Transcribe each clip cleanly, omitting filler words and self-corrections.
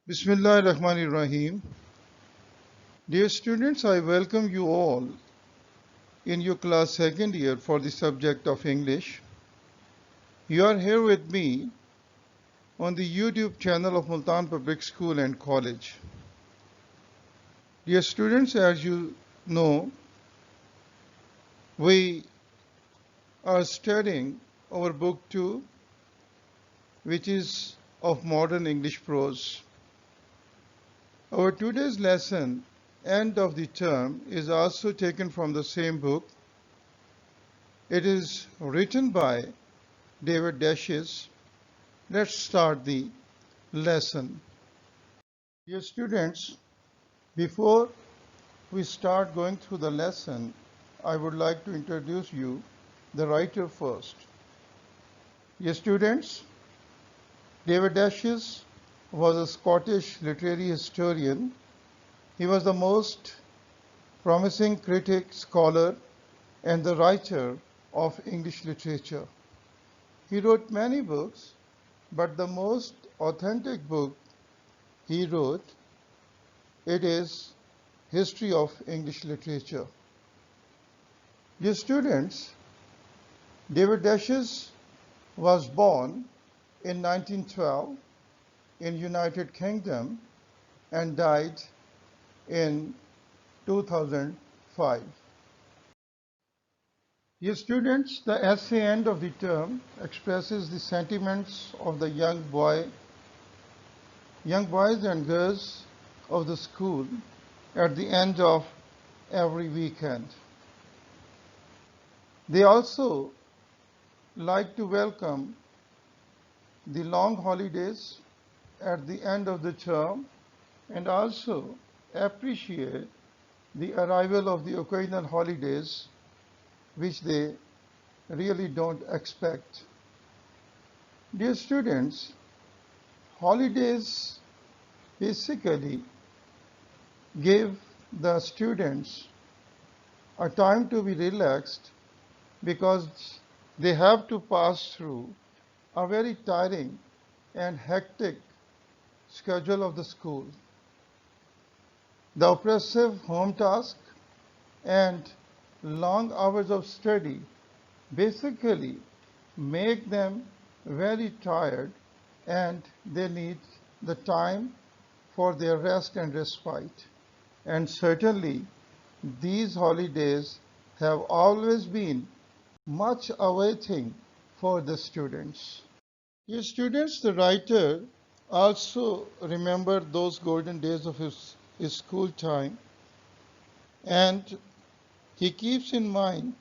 Bismillahirrahmanirrahim. Dear students, I welcome you all in your class second year for the subject of English. You are here with me on the YouTube channel of Multan Public School and College. Dear students, as you know, we are studying our book 2, which is of modern English prose. Our today's lesson, end of the term, is also taken from the same book. It is written by David Dashes. Let's start the lesson. Dear students, before we start going through the lesson, I would like to introduce you the writer first. Dear students, David Dashes was a Scottish literary historian. He was the most promising critic, scholar, and the writer of English literature. He wrote many books, but the most authentic book he wrote, it is History of English Literature. Dear students, David Dashes was born in 1912 in United Kingdom and died in 2005. Dear students, the essay end of the term expresses the sentiments of the young boys and girls of the school at the end of every weekend. They also like to welcome the long holidays at the end of the term and also appreciate the arrival of the occasional holidays which they really don't expect. Dear students, holidays basically give the students a time to be relaxed because they have to pass through a very tiring and hectic schedule of the school. The oppressive home task and long hours of study basically make them very tired and they need the time for their rest and respite. And certainly these holidays have always been much awaiting for the students. Dear students, the writer also remembered those golden days of his school time, and he keeps in mind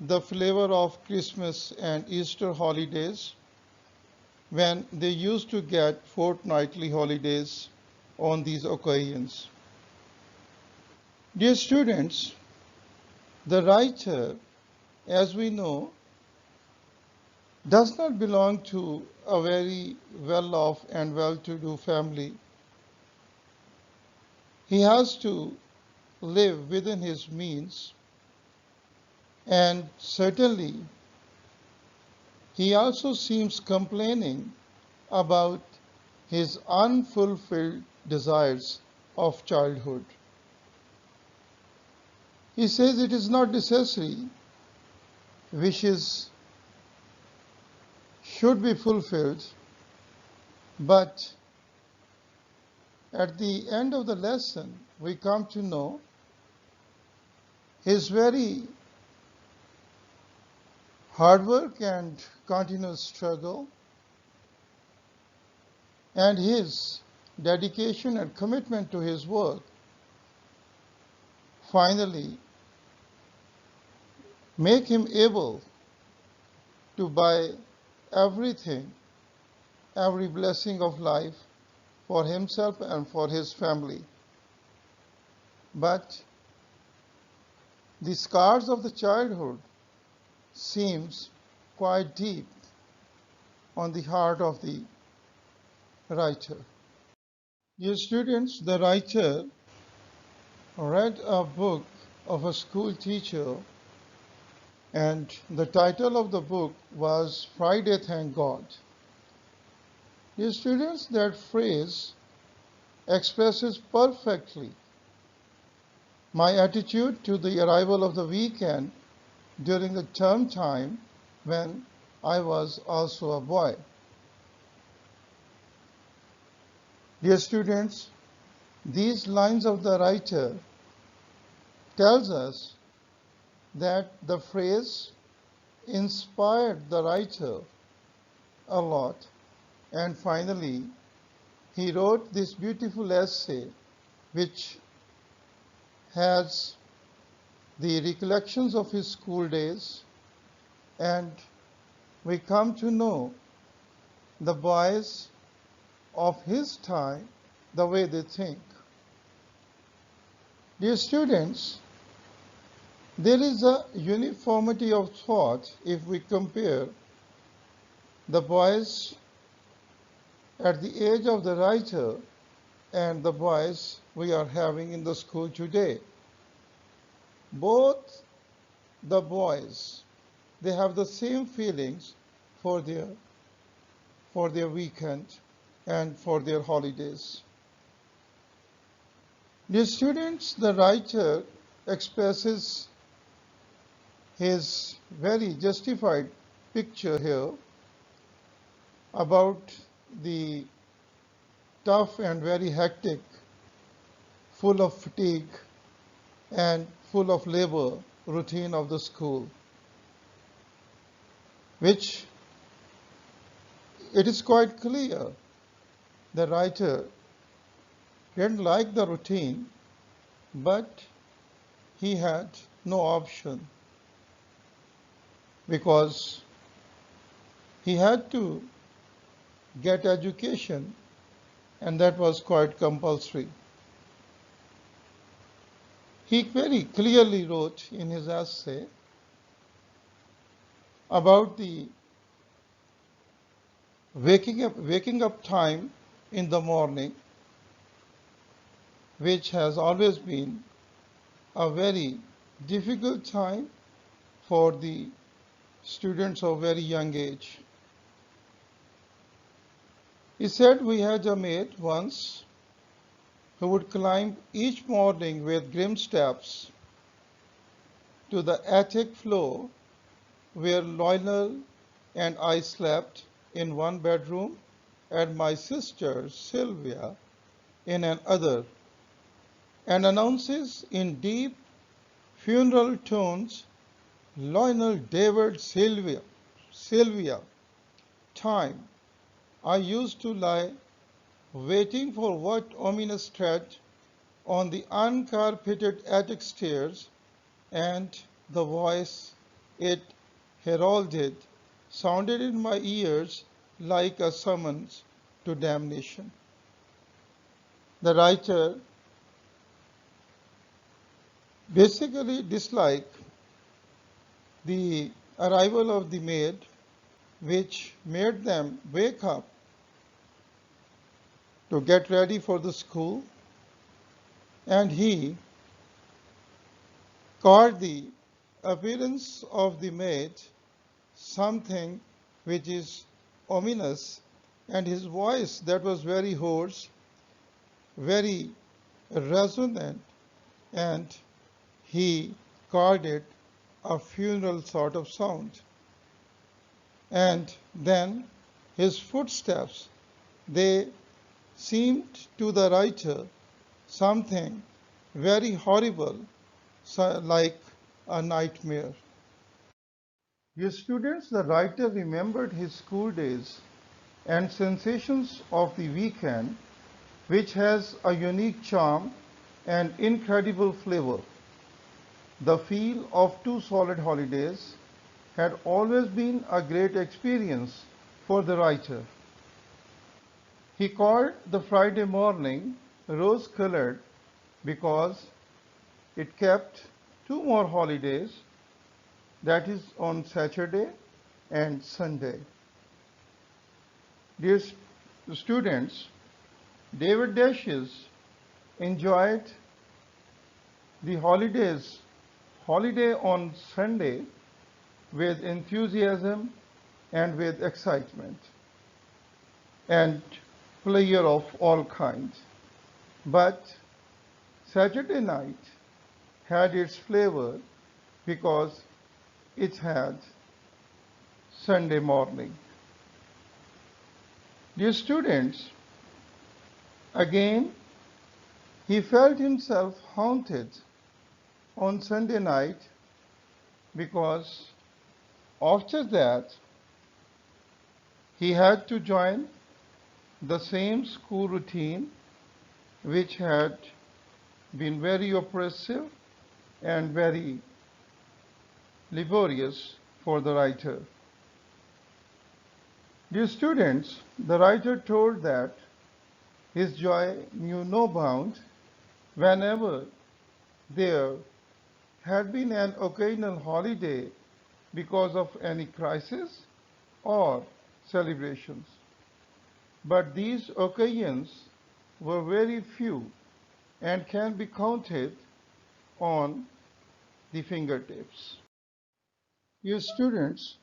the flavor of Christmas and Easter holidays when they used to get fortnightly holidays on these occasions. Dear students, the writer, as we know, does not belong to a very well-off and well-to-do family. He has to live within his means, and certainly he also seems complaining about his unfulfilled desires of childhood. He says it is not necessary, wishes should be fulfilled, but at the end of the lesson, we come to know his very hard work and continuous struggle and his dedication and commitment to his work finally make him able to buy everything, every blessing of life for himself and for his family. But the scars of the childhood seems quite deep on the heart of the writer. Dear students, the writer read a book of a school teacher, and the title of the book was Friday Thank God. Dear students, that phrase expresses perfectly my attitude to the arrival of the weekend during the term time when I was also a boy. Dear students, these lines of the writer tells us that the phrase inspired the writer a lot, and finally he wrote this beautiful essay which has the recollections of his school days, and we come to know the boys of his time, the way they think. Dear students, there is a uniformity of thought if we compare the boys at the age of the writer and the boys we are having in the school today. Both the boys, they have the same feelings for their weekend and for their holidays. Dear students, the writer expresses his very justified picture here about the tough and very hectic, full of fatigue and full of labor routine of the school, which it is quite clear the writer didn't like the routine, but he had no option because he had to get education, and that was quite compulsory. He very clearly wrote in his essay about the waking up time in the morning, which has always been a very difficult time for the students of very young age. He said we had a maid once who would climb each morning with grim steps to the attic floor where Lionel and I slept in one bedroom and my sister Sylvia in another, and announces in deep funeral tones, Lionel David Sylvia, time. I used to lie waiting for what ominous tread on the uncarpeted attic stairs, and the voice it heralded sounded in my ears like a summons to damnation. The writer basically disliked the arrival of the maid, which made them wake up to get ready for the school, and he called the appearance of the maid something which is ominous, and his voice that was very hoarse, very resonant, and he called it a funeral sort of sound. And then his footsteps, they seemed to the writer something very horrible, like a nightmare. Dear students, the writer remembered his school days and sensations of the weekend, which has a unique charm and incredible flavor. The feel of two solid holidays had always been a great experience for the writer. He called the Friday morning rose-colored because it kept two more holidays, that is on Saturday and Sunday. Dear students, David Dashes enjoyed the holiday on Sunday with enthusiasm and with excitement and pleasure of all kinds. But Saturday night had its flavor because it had Sunday morning. Dear students, again he felt himself haunted on Sunday night because after that he had to join the same school routine which had been very oppressive and very laborious for the writer. Dear students, the writer told that his joy knew no bound whenever there had been an occasional holiday because of any crisis or celebrations. But these occasions were very few and can be counted on the fingertips. Dear students,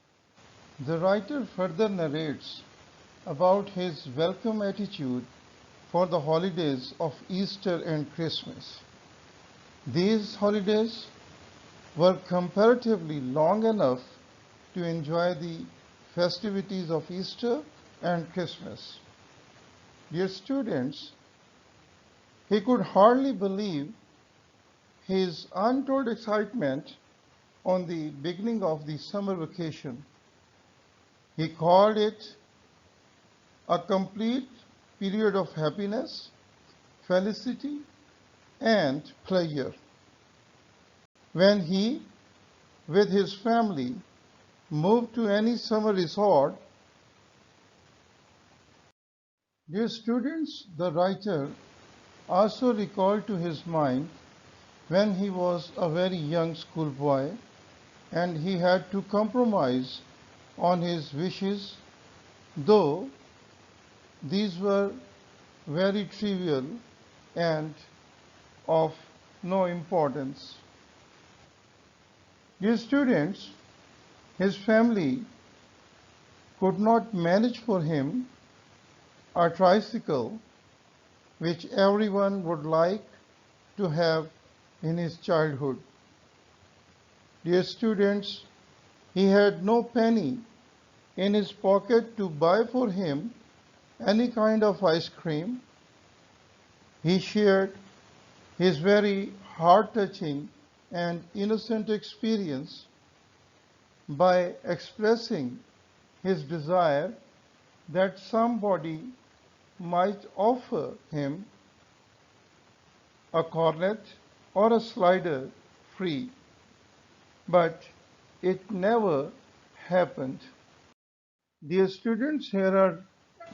the writer further narrates about his welcome attitude for the holidays of Easter and Christmas. These holidays were comparatively long enough to enjoy the festivities of Easter and Christmas. Dear students, he could hardly believe his untold excitement on the beginning of the summer vacation. He called it a complete period of happiness, felicity, and pleasure. When he, with his family, moved to any summer resort, dear students, the writer also recalled to his mind when he was a very young schoolboy and he had to compromise on his wishes, though these were very trivial and of no importance. Dear students, his family could not manage for him a tricycle which everyone would like to have in his childhood. Dear students, he had no penny in his pocket to buy for him any kind of ice cream. He shared his very heart-touching and innocent experience by expressing his desire that somebody might offer him a cornet or a slider free, but it never happened. Dear students, here are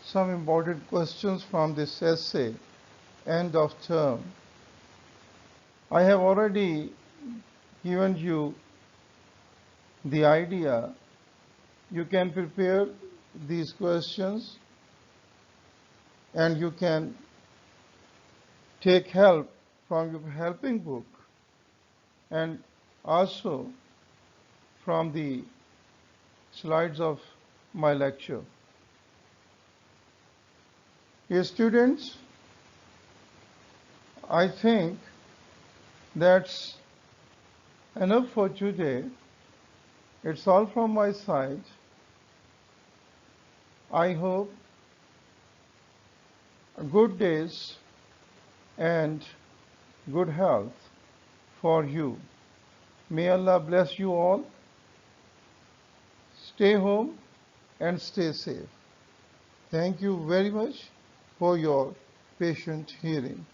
some important questions from this essay, End of Term. I have already given you the idea. You can prepare these questions and you can take help from your helping book and also from the slides of my lecture. Dear students, I think that's enough for today. It's all from my side. I hope good days and good health for you. May Allah bless you all. Stay home and stay safe. Thank you very much for your patient hearing.